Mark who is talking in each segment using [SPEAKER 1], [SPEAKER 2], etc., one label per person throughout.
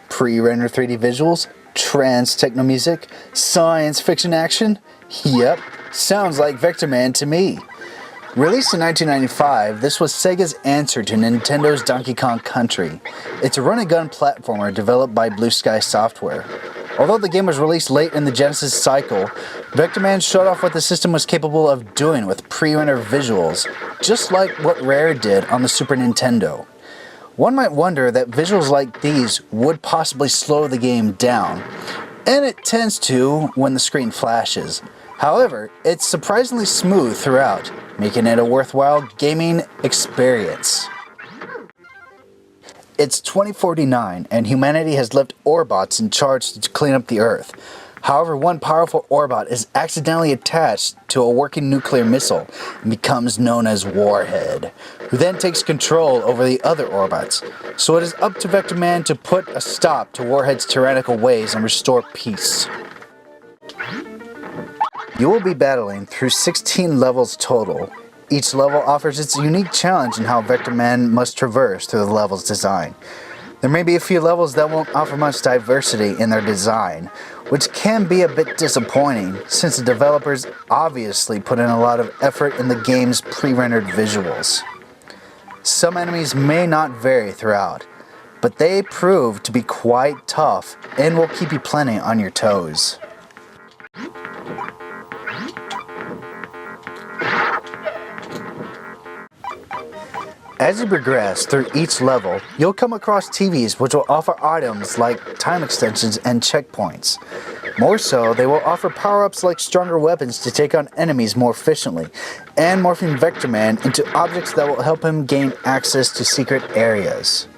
[SPEAKER 1] Pre-rendered 3D visuals, trance techno music, science fiction action? Yep, sounds like Vectorman to me. Released in 1995, this was Sega's answer to Nintendo's Donkey Kong Country. It's a run-and-gun platformer developed by Blue Sky Software. Although the game was released late in the Genesis cycle, Vectorman showed off what the system was capable of doing with pre-rendered visuals, just like what Rare did on the Super Nintendo. One might wonder that visuals like these would possibly slow the game down, and it tends to when the screen flashes. However, it's surprisingly smooth throughout, making it a worthwhile gaming experience. It's 2049 and humanity has left Orbots in charge to clean up the Earth. However, one powerful Orbot is accidentally attached to a working nuclear missile and becomes known as Warhead, who then takes control over the other Orbots. So it is up to Vectorman to put a stop to Warhead's tyrannical ways and restore peace. You will be battling through 16 levels total. Each level offers its unique challenge in how Vectorman must traverse through the level's design. There may be a few levels that won't offer much diversity in their design, which can be a bit disappointing since the developers obviously put in a lot of effort in the game's pre-rendered visuals. Some enemies may not vary throughout, but they prove to be quite tough and will keep you plenty on your toes. As you progress through each level, you'll come across TVs which will offer items like time extensions and checkpoints. More so, they will offer power-ups like stronger weapons to take on enemies more efficiently, and morphing Vectorman into objects that will help him gain access to secret areas.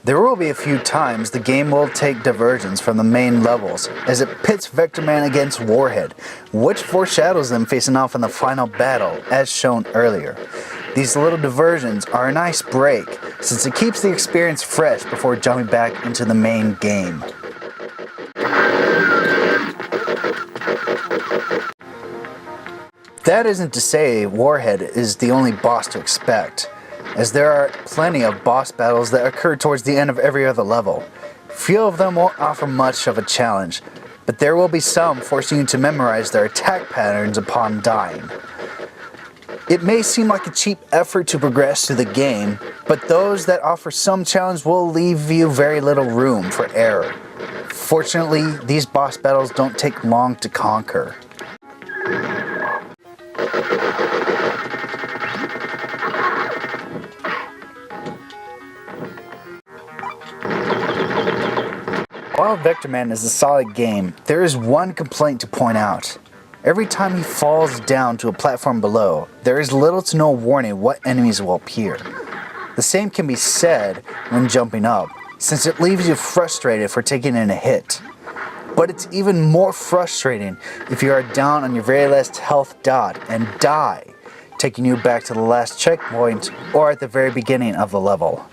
[SPEAKER 1] There will be a few times the game will take diversions from the main levels as it pits Vectorman against Warhead, which foreshadows them facing off in the final battle as shown earlier. These little diversions are a nice break since it keeps the experience fresh before jumping back into the main game. That isn't to say Warhead is the only boss to expect, as there are plenty of boss battles that occur towards the end of every other level. Few of them won't offer much of a challenge, but there will be some forcing you to memorize their attack patterns upon dying. It may seem like a cheap effort to progress through the game, but those that offer some challenge will leave you very little room for error. Fortunately, these boss battles don't take long to conquer. While Vectorman is a solid game, there is one complaint to point out. Every time he falls down to a platform below, there is little to no warning what enemies will appear. The same can be said when jumping up, since it leaves you frustrated for taking in a hit. But it's even more frustrating if you are down on your very last health dot and die, taking you back to the last checkpoint or at the very beginning of the level.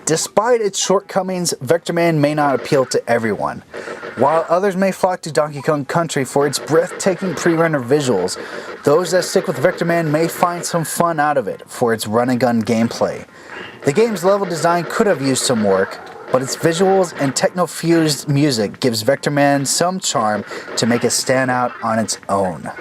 [SPEAKER 1] Despite its shortcomings, Vectorman may not appeal to everyone. While others may flock to Donkey Kong Country for its breathtaking pre-rendered visuals, those that stick with Vectorman may find some fun out of it for its run-and-gun gameplay. The game's level design could have used some work, but its visuals and techno-fused music gives Vectorman some charm to make it stand out on its own.